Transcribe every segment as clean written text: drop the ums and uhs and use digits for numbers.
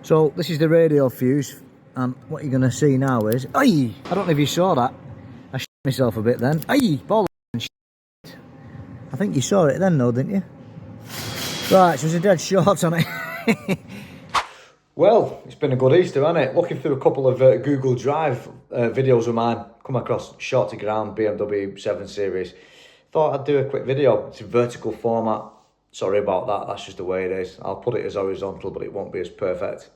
So this is the radio fuse, and what you're going to see now is, aye, I don't know if you saw that. I shit myself a bit then. Aye, ball and shit. I think you saw it then, though, didn't you? Right, so there's a dead short on it. Well, it's been a good Easter, hasn't it? Looking through a couple of Google Drive videos of mine, come across short to ground BMW 7 Series. Thought I'd do a quick video. It's in vertical format. Sorry about that, that's just the way it is. I'll put it as horizontal, but it won't be as perfect.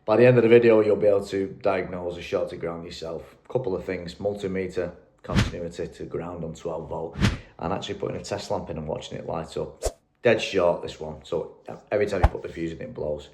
By the end of the video, you'll be able to diagnose a short to ground yourself. A couple of things: multimeter, continuity to ground on 12 volt, and actually putting a test lamp in and watching it light up. Dead short, this one, so every time you put the fuse in, it blows.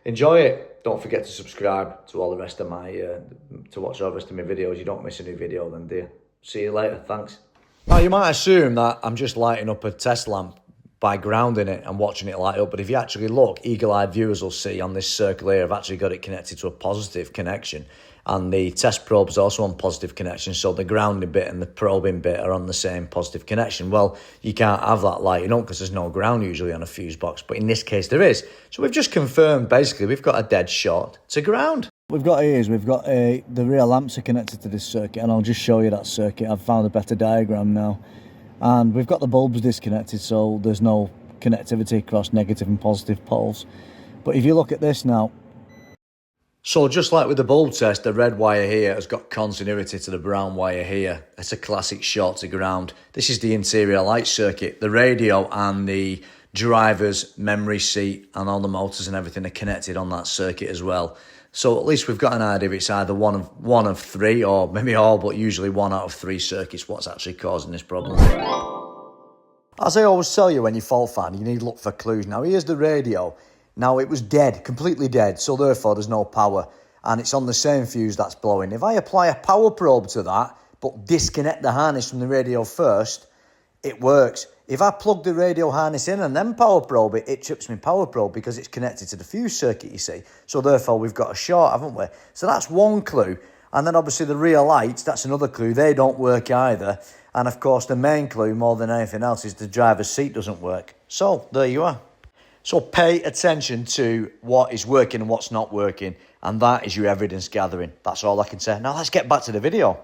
Enjoy it. Don't forget to subscribe to all the rest of my, to watch all the rest of my videos. You don't miss a new video then, do you? See you later, thanks. Now, you might assume that I'm just lighting up a test lamp by grounding it and watching it light up, but if you actually look, eagle-eyed viewers will see on this circle here, I've actually got it connected to a positive connection, and the test probe is also on positive connection, so the grounding bit and the probing bit are on the same positive connection. Well, you can't have that lighting up because there's no ground usually on a fuse box, but in this case there is. So we've just confirmed, basically, we've got a dead short to ground. We've got the rear lamps are connected to this circuit, and I'll just show you that circuit. I've found a better diagram now. And we've got the bulbs disconnected, so there's no connectivity across negative and positive poles. But if you look at this now, so just like with the bulb test, the red wire here has got continuity to the brown wire here. It's a classic short to ground. This is the interior light circuit. The radio and the driver's memory seat and all the motors and everything are connected on that circuit as well. So at least we've got an idea if it's either one of three, or maybe all, but usually 1 out of 3 circuits what's actually causing this problem. As I always tell you when you fault find, you need to look for clues. Now here's the radio. Now it was dead, completely dead, so therefore there's no power, and it's on the same fuse that's blowing. If I apply a power probe to that, but disconnect the harness from the radio first, it works. If I plug the radio harness in and then power probe it, it trips my power probe because it's connected to the fuse circuit, you see. So therefore we've got a short, haven't we? So that's one clue. And then obviously the rear lights, that's another clue. They don't work either. And of course the main clue more than anything else is the driver's seat doesn't work. So there you are. So pay attention to what is working and what's not working. And that is your evidence gathering. That's all I can say. Now let's get back to the video.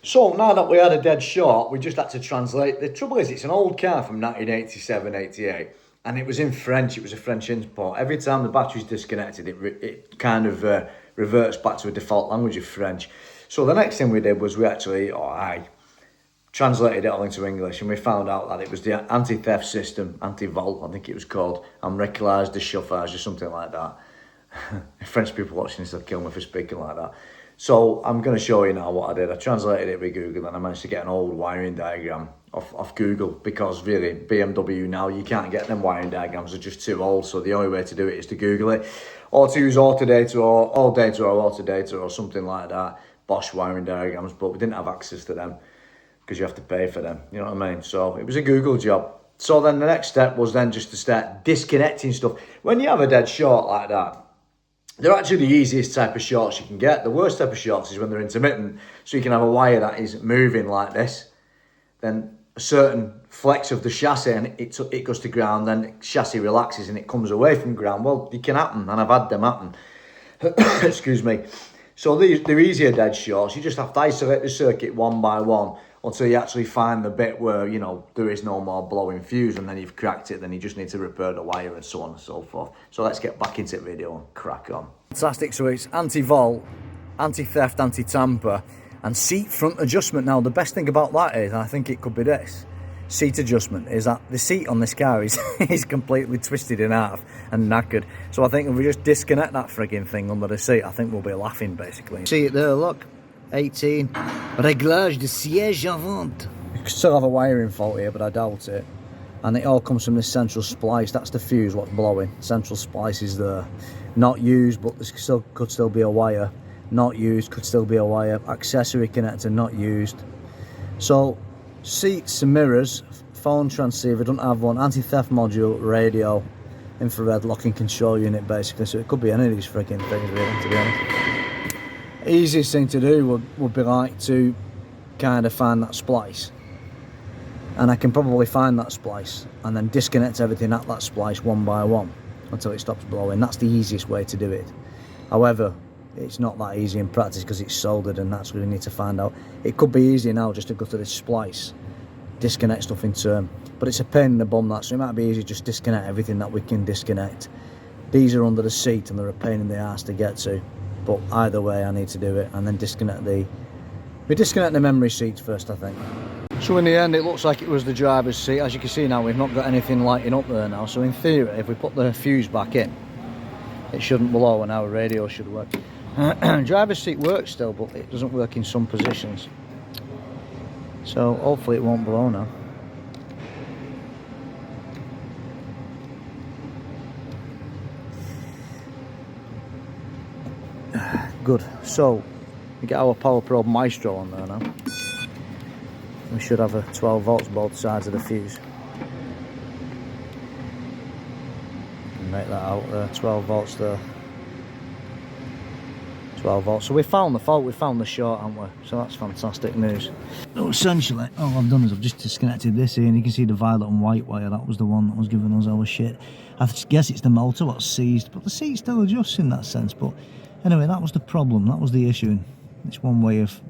So now that we had a dead short, we just had to translate. The trouble is, it's an old car from 1987, 88, and it was in French. It was a French import. Every time the battery's disconnected, it kind of reverts back to a default language of French. So the next thing we did was I translated it all into English, and we found out that it was the anti-theft system, anti-volt, I think it was called, and réglage de chauffage or something like that. French people watching this will kill me for speaking like that. So I'm going to show you now what I did. I translated it with Google, and I managed to get an old wiring diagram off Google, because really BMW now, you can't get them wiring diagrams, they're just too old. So the only way to do it is to Google it, or to use Autodata or AllData or Autodata or something like that, Bosch wiring diagrams, but we didn't have access to them because you have to pay for them, you know what I mean? So it was a Google job. So then the next step was then just to start disconnecting stuff. When you have a dead short like that, they're actually the easiest type of shorts you can get. The worst type of shorts is when they're intermittent. So you can have a wire that is moving like this, then a certain flex of the chassis and it goes to ground, then the chassis relaxes and it comes away from ground. Well, it can happen, and I've had them happen. Excuse me. So they're easier dead shorts. You just have to isolate the circuit one by one until you actually find the bit where, you know, there is no more blowing fuse, and then you've cracked it, then you just need to repair the wire and so on and so forth. So let's get back into the video and crack on. Fantastic. So it's anti-volt, anti-theft, anti-tamper, and seat front adjustment. Now the best thing about that is, and I think it could be this, seat adjustment, is that the seat on this car is completely twisted in half and knackered. So I think if we just disconnect that frigging thing under the seat, I think we'll be laughing basically. See it there, look. 18. Réglage de siège avant. You could still have a wiring fault here, but I doubt it. And it all comes from this central splice. That's the fuse, what's blowing. Central splice is there. Not used, but there could still be a wire. Not used, could still be a wire. Accessory connector, not used. So, seats and mirrors, phone transceiver, don't have one. Anti-theft module, radio, infrared locking control unit, basically. So it could be any of these freaking things, really, to be honest. Easiest thing to do would be like to kind of find that splice, and I can probably find that splice and then disconnect everything at that splice one by one. until it stops blowing. That's the easiest way to do it. However, it's not that easy in practice because it's soldered, and that's what we need to find out. It could be easier now just to go to this splice, disconnect stuff in turn, but it's a pain in the bum, that, so it might be easy just disconnect everything that we can disconnect. These are under the seat and they're a pain in the arse to get to, but either way I need to do it, and then disconnect we disconnect the memory seats first, I think. So in the end it looks like it was the driver's seat. As you can see now, we've not got anything lighting up there now, so in theory if we put the fuse back in, it shouldn't blow and our radio should work. Driver's seat works still, but it doesn't work in some positions, so hopefully it won't blow now. Good. So we get our power probe Maestro on there now. We should have a 12 volts both sides of the fuse. Make that out there, 12 volts there. 12 volts. So we found the fault, we found the short, haven't we? So that's fantastic news. So essentially, all I've done is I've just disconnected this here, and you can see the violet and white wire. That was the one that was giving us our shit. I guess it's the motor what's seized, but the seat still adjusts in that sense. But anyway, that was the problem, that was the issue. And it's one way of...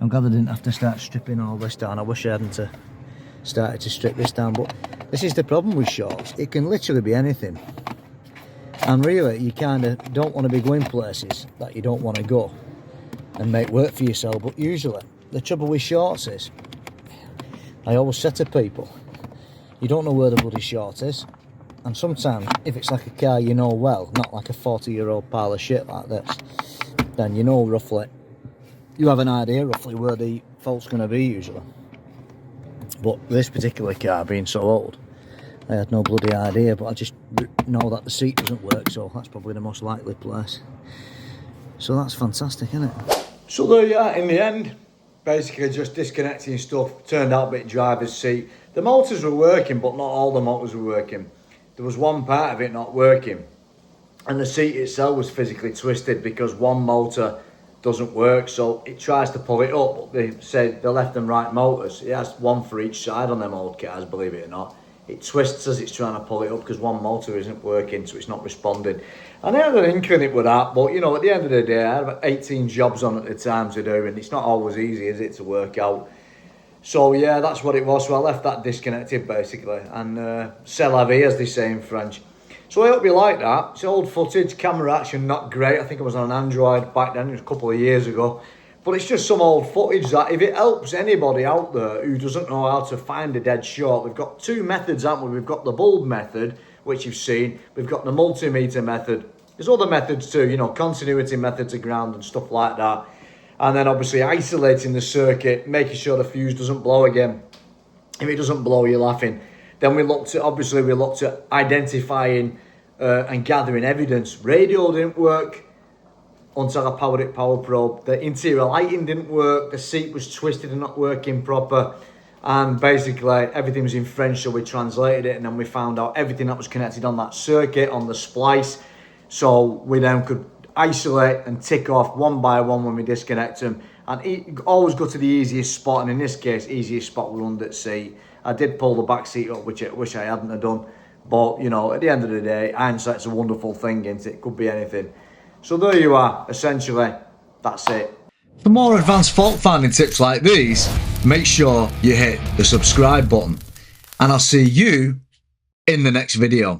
I'm glad I didn't have to start stripping all this down. I wish I hadn't started to strip this down, but this is the problem with shorts. It can literally be anything. And really, you kind of don't want to be going places that you don't want to go and make work for yourself. But usually, the trouble with shorts is, I always say to people, you don't know where the bloody short is. And sometimes, if it's like a car you know well, not like a 40-year-old pile of shit like this, then you know roughly, you have an idea roughly where the fault's going to be usually. But this particular car being so old, I had no bloody idea, but I just know that the seat doesn't work, so that's probably the most likely place. So that's fantastic, isn't it? So there you are, in the end, basically just disconnecting stuff, turned out a bit driver's seat. The motors were working, but not all the motors were working. There was one part of it not working, and the seat itself was physically twisted because one motor doesn't work, so it tries to pull it up, but they said the left and right motors, it has one for each side on them old cars, believe it or not. It twists as it's trying to pull it up because one motor isn't working, so it's not responding. And I had an inkling it with that, but you know, at the end of the day, I had about 18 jobs on at the time to do, and it's not always easy, is it, to work out. So yeah, that's what it was. So I left that disconnected basically, and c'est la vie, as they say in French. So I hope you like that. It's old footage, camera action not great. I think I was on an Android back then, it was a couple of years ago. But it's just some old footage that, if it helps anybody out there who doesn't know how to find a dead short, we've got two methods, haven't we? We've got the bulb method, which you've seen. We've got the multimeter method. There's other methods too, you know, continuity methods of ground and stuff like that. And then obviously isolating the circuit, making sure the fuse doesn't blow again. If it doesn't blow, you're laughing. Then we looked at identifying and gathering evidence. Radio didn't work until I powered it power probe. The interior lighting didn't work. The seat was twisted and not working proper. And basically everything was in French, so we translated it, and then we found out everything that was connected on that circuit, on the splice. So we then could isolate and tick off one by one when we disconnect them. And always go to the easiest spot, and in this case, easiest spot was under the seat. I did pull the back seat up, which I wish I hadn't have done. But, you know, at the end of the day, hindsight's a wonderful thing, isn't it? It could be anything. So there you are, essentially, that's it. For more advanced fault finding tips like these, make sure you hit the subscribe button. And I'll see you in the next video.